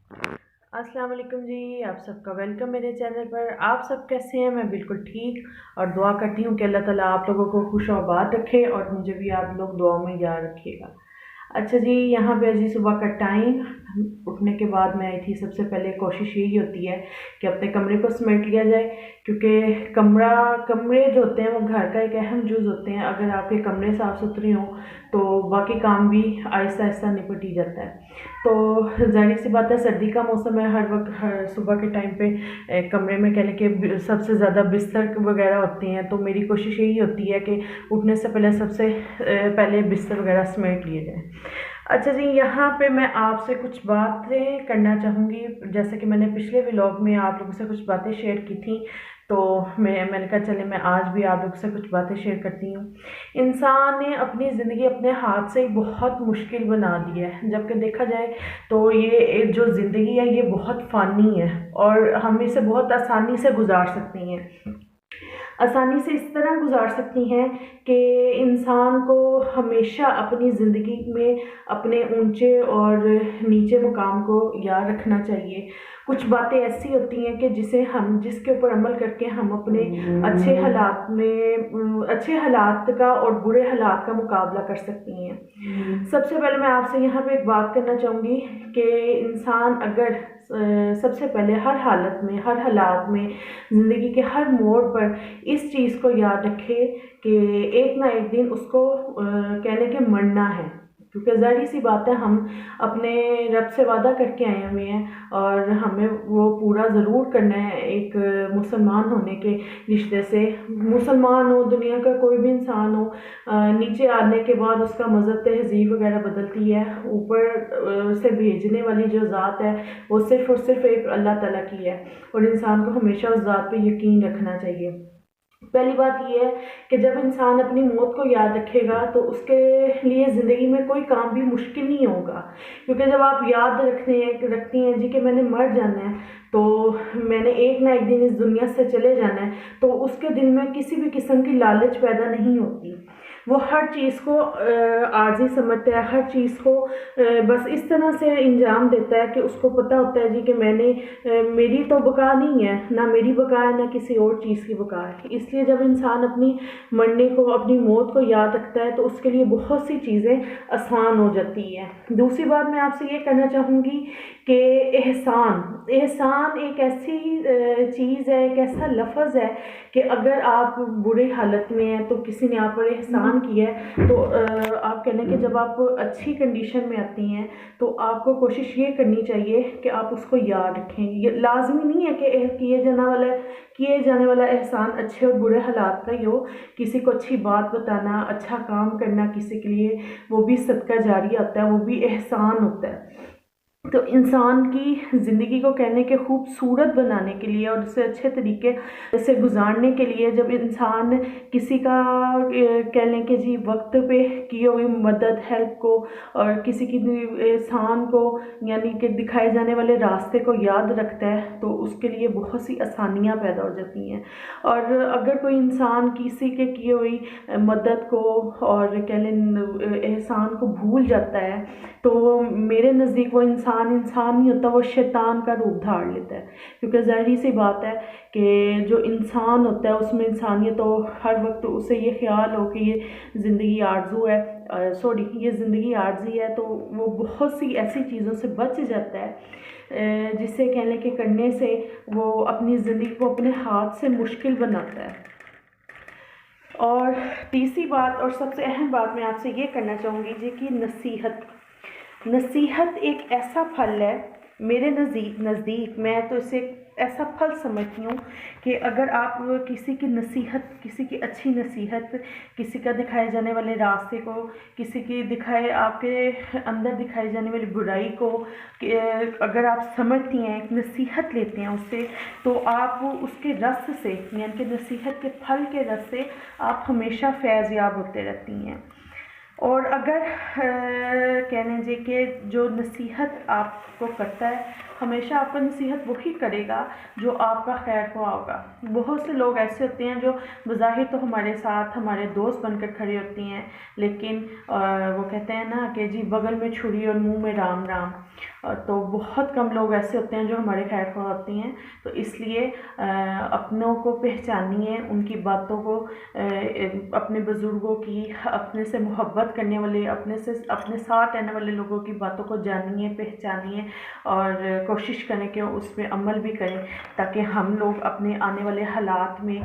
अस्सलाम वालेकुम जी। आप सबका वेलकम मेरे चैनल पर। आप सब कैसे हैं? मैं बिल्कुल ठीक और दुआ करती हूँ कि अल्लाह ताला आप लोगों को खुश और आबाद रखे और मुझे भी आप लोग दुआ में याद रखिएगा। अच्छा जी, यहाँ पे जी सुबह का टाइम, उठने के बाद मैं आई थी। सबसे पहले कोशिश यही होती है कि अपने कमरे को समेट लिया जाए, क्योंकि कमरे जो होते हैं वो घर का एक अहम जुज़ होते हैं। अगर आपके कमरे साफ़ सुथरे हों तो बाकी काम भी आहिस्ता आहिस्ता निपट ही जाता है। तो ज़ाहिर सी बात है, सर्दी का मौसम है, हर वक्त हर सुबह के टाइम पे कमरे में कह लें कि सबसे ज़्यादा बिस्तर वगैरह होते हैं। तो मेरी कोशिश यही होती है कि उठने से पहले सबसे पहले बिस्तर वगैरह समेट लिए जाए। अच्छा जी, यहाँ पे मैं आपसे कुछ बातें करना चाहूँगी। जैसे कि मैंने पिछले व्लॉग में आप लोगों से कुछ बातें शेयर की थी, तो मैंने कहा चले मैं आज भी आप लोगों से कुछ बातें शेयर करती हूँ। इंसान ने अपनी ज़िंदगी अपने हाथ से ही बहुत मुश्किल बना दी है। जबकि देखा जाए तो ये जो ज़िंदगी है ये बहुत फ़ानी है और हम इसे बहुत आसानी से गुजार सकते हैं। आसानी से इस तरह गुजार सकती हैं कि इंसान को हमेशा अपनी ज़िंदगी में अपने ऊंचे और नीचे मुकाम को याद रखना चाहिए। कुछ बातें ऐसी होती हैं कि जिसके ऊपर अमल करके हम अपने अच्छे हालात का और बुरे हालात का मुकाबला कर सकती हैं। सबसे पहले मैं आपसे यहाँ पे एक बात करना चाहूँगी कि इंसान अगर सबसे पहले हर हालात में ज़िंदगी के हर मोड़ पर इस चीज़ को याद रखे कि एक ना एक दिन उसको कहने के मरना है। क्योंकि ज़ाहिर सी बात है, हम अपने रब से वादा करके आए हुए हैं और हमें वो पूरा ज़रूर करना है। एक मुसलमान होने के रिश्ते से, मुसलमान हो दुनिया का कोई भी इंसान हो, नीचे आने के बाद उसका मज़हब तहज़ीब वगैरह बदलती है। ऊपर से भेजने वाली जो ज़ात है वो सिर्फ़ और सिर्फ एक अल्लाह ताला की है और इंसान को हमेशा उस ज़ात पे यकीन रखना चाहिए। पहली बात ये है कि जब इंसान अपनी मौत को याद रखेगा तो उसके लिए ज़िंदगी में कोई काम भी मुश्किल नहीं होगा। क्योंकि जब आप याद रखती हैं जी कि मैंने मर जाना है, तो मैंने एक ना एक दिन इस दुनिया से चले जाना है, तो उसके दिल में किसी भी किस्म की लालच पैदा नहीं होती। वो हर चीज़ को आर्ज़ी समझता है, हर चीज़ को बस इस तरह से अंजाम देता है कि उसको पता होता है जी कि मेरी तो बका नहीं है, ना मेरी बका है, ना किसी और चीज़ की बका है। इसलिए जब इंसान अपनी मौत को याद रखता है तो उसके लिए बहुत सी चीज़ें आसान हो जाती हैं। दूसरी बात मैं आपसे ये कहना चाहूँगी कि एहसान एक ऐसी चीज़ है, एक ऐसा लफ्ज़ है कि अगर आप बुरी हालत में हैं तो किसी ने आप पर एहसान किया है, तो आप कहने कि जब आप अच्छी कंडीशन में आती हैं तो आपको कोशिश ये करनी चाहिए कि आप उसको याद रखें। ये लाज़मी नहीं है कि किए जाने वाला एहसान अच्छे और बुरे हालात का ही हो। किसी को अच्छी बात बताना, अच्छा काम करना किसी के लिए, वो भी सदका जारिया होता है, वो भी एहसान होता है। तो इंसान की ज़िंदगी को कहने के खूबसूरत बनाने के लिए और उसे अच्छे तरीके से गुजारने के लिए जब इंसान किसी का कह लें कि जी वक्त पे की हुई मदद, हेल्प को और किसी की एहसान को यानी कि दिखाए जाने वाले रास्ते को याद रखता है तो उसके लिए बहुत सी आसानियाँ पैदा हो जाती हैं। और अगर कोई इंसान किसी के किए हुई मदद को और कह लें एहसान को भूल जाता है तो मेरे नज़दीक वो इंसान नहीं होता, वो शैतान का रूप धार लेता है। क्योंकि ज़ाहिर सी बात है कि जो इंसान होता है उसमें इंसानियत हो, हर वक्त उसे ये ख्याल हो कि ये ज़िंदगी आरज़ू है, ये ज़िंदगी आर्जी है, तो वो बहुत सी ऐसी चीज़ों से बच जाता है जिससे कह लें कि करने से वो अपनी ज़िंदगी को अपने हाथ से मुश्किल बनाता है। और तीसरी बात और सबसे अहम बात मैं आपसे ये करना चाहूँगी जी कि नसीहत एक ऐसा फल है, मेरे नज़दीक मैं तो इसे ऐसा फल समझती हूँ कि अगर आप किसी की अच्छी नसीहत, किसी का दिखाए जाने वाले रास्ते को, आपके अंदर दिखाई जाने वाली बुराई को अगर आप समझती हैं, एक नसीहत लेते हैं उससे, तो आप उसके रस से यानी कि नसीहत के फल के रस से आप हमेशा फैज़ याब होते रहती हैं। और अगर कह लीजिए कि जो नसीहत आपको करता है, हमेशा आपको नसीहत वही करेगा जो आपका खैर ख्वाह होगा। बहुत से लोग ऐसे होते हैं जो बज़ाहिर तो हमारे साथ हमारे दोस्त बनकर खड़े होती हैं, लेकिन वो कहते हैं ना कि जी बगल में छुरी और मुंह में राम राम। तो बहुत कम लोग ऐसे होते हैं जो हमारे खैर ख्वाह होती हैं। तो इसलिए अपनों को पहचानिए, उनकी बातों को, अपने बुज़ुर्गों की, अपने से मोहब्बत करने वाले, अपने साथ रहने वाले लोगों की बातों को जानिए, पहचानिए और कोशिश करें कि उस पर अमल भी करें, ताकि हम लोग अपने आने वाले हालात में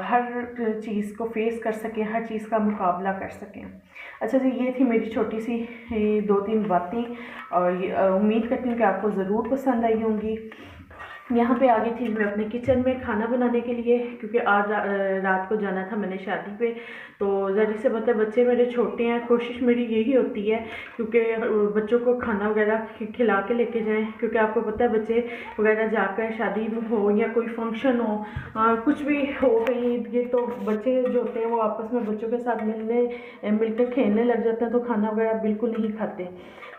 हर चीज़ को फेस कर सकें, हर चीज़ का मुकाबला कर सकें। अच्छा जी, ये थी मेरी छोटी सी 2-3 बातें, और उम्मीद करती हूँ कि आपको ज़रूर पसंद आई होंगी। यहाँ पे आ गई थी मैं अपने किचन में खाना बनाने के लिए, क्योंकि आज रात को जाना था मैंने शादी पे। तो ज़रूर से पता है बच्चे मेरे छोटे हैं, कोशिश मेरी यही होती है क्योंकि बच्चों को खाना वगैरह खिला के लेके जाएं, क्योंकि आपको पता है बच्चे वगैरह जाकर शादी में हो या कोई फंक्शन हो, कुछ भी हो कहीं, ये तो बच्चे जो होते हैं वो आपस में बच्चों के साथ मिलकर खेलने लग जाते हैं, तो खाना वगैरह बिल्कुल नहीं खाते।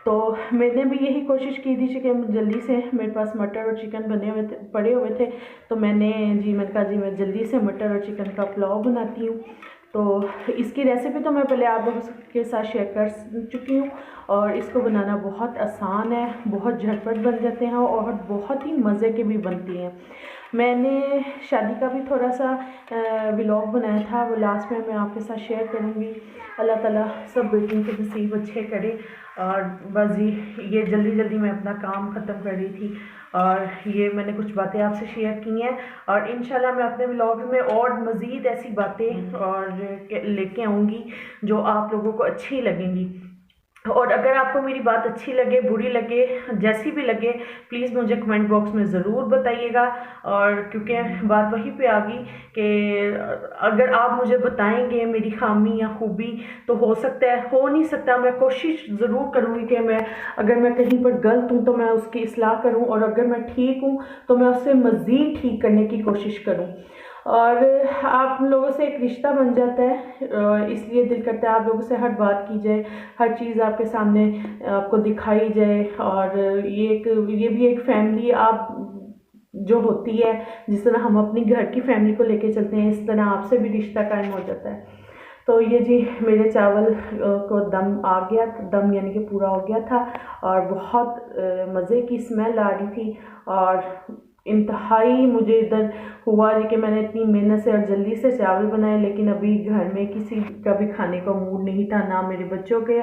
तो मैंने भी यही कोशिश की थी कि जल्दी से, मेरे पास मटर और चिकन पड़े हुए थे, तो मैंने कहा जी मैं जल्दी से मटर और चिकन का पुलाव बनाती हूँ। तो इसकी रेसिपी तो मैं पहले आप लोगों के साथ शेयर कर चुकी हूँ, और इसको बनाना बहुत आसान है, बहुत झटपट बन जाते हैं और बहुत ही मज़े के भी बनती हैं। मैंने शादी का भी थोड़ा सा व्लॉग बनाया था, वो लास्ट में मैं आपके साथ शेयर करूँगी। अल्लाह ताला सब बेटियों के नसीब अच्छे करे। और बस जी, ये जल्दी जल्दी मैं अपना काम ख़त्म कर रही थी, और ये मैंने कुछ बातें आपसे शेयर की हैं, और इंशाल्लाह मैं अपने व्लॉग में और मज़ीद ऐसी बातें और लेके आऊँगी जो आप लोगों को अच्छी लगेंगी। और अगर आपको मेरी बात अच्छी लगे, बुरी लगे, जैसी भी लगे, प्लीज़ मुझे कमेंट बॉक्स में ज़रूर बताइएगा। और क्योंकि बात वहीं पे आ गई कि अगर आप मुझे बताएंगे मेरी खामी या खूबी, तो हो सकता है, हो नहीं सकता, मैं कोशिश ज़रूर करूँगी कि अगर मैं कहीं पर गलत हूँ तो मैं उसकी इस्लाह करूँ, और अगर मैं ठीक हूँ तो मैं उससे मज़ीद ठीक करने की कोशिश करूँ। और आप लोगों से एक रिश्ता बन जाता है, इसलिए दिल करता है आप लोगों से हर बात की जाए, हर चीज़ आपके सामने आपको दिखाई जाए। और ये भी एक फैमिली आप जो होती है, जिस तरह हम अपनी घर की फैमिली को लेके चलते हैं, इस तरह आपसे भी रिश्ता कायम हो जाता है। तो ये जी मेरे चावल को दम आ गया, दम यानी कि पूरा हो गया था, और बहुत मज़े की स्मेल आ रही थी, और इंतहाई मुझे इधर हुआ जी कि मैंने इतनी मेहनत से और जल्दी से चावल बनाए, लेकिन अभी घर में किसी का भी खाने का मूड नहीं था, ना मेरे बच्चों के,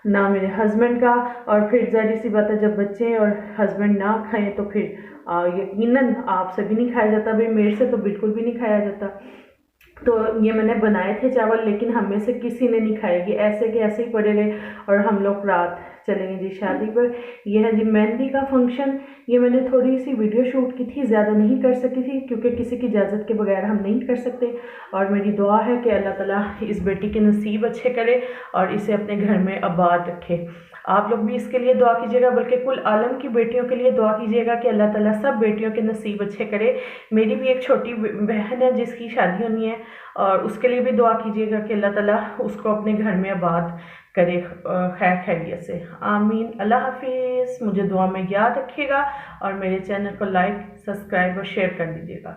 ना मेरे हस्बैंड का। और फिर ज़ाहिर सी बात है, जब बच्चे और हस्बैंड ना खाएं तो फिर यकीनन आपसे भी नहीं खाया जाता, भाई मेरे से तो बिल्कुल भी नहीं खाया जाता। तो ये मैंने बनाए थे चावल, लेकिन हम में से किसी ने नहीं खाएगी, ऐसे के ऐसे ही पड़े रहे, और हम लोग रात चलेंगे जी शादी पर। यह है जी मेहंदी का फंक्शन। ये मैंने थोड़ी सी वीडियो शूट की थी, ज़्यादा नहीं कर सकी थी क्योंकि किसी की इजाज़त के बगैर हम नहीं कर सकते। और मेरी दुआ है कि अल्लाह ताला इस बेटी के नसीब अच्छे करे और इसे अपने घर में आबाद रखे। आप लोग भी इसके लिए दुआ कीजिएगा, बल्कि कुल आलम की बेटियों के लिए दुआ कीजिएगा कि अल्लाह ताला सब बेटियों के नसीब अच्छे करे। मेरी भी एक छोटी बहन है जिसकी शादी होनी है, और उसके लिए भी दुआ कीजिएगा कि अल्लाह ताला उसको अपने घर में आबाद करे खैर खैरियत से। आमीन। अल्लाह हाफिज़। मुझे दुआ में याद रखिएगा, और मेरे चैनल को लाइक, सब्सक्राइब और शेयर कर दीजिएगा।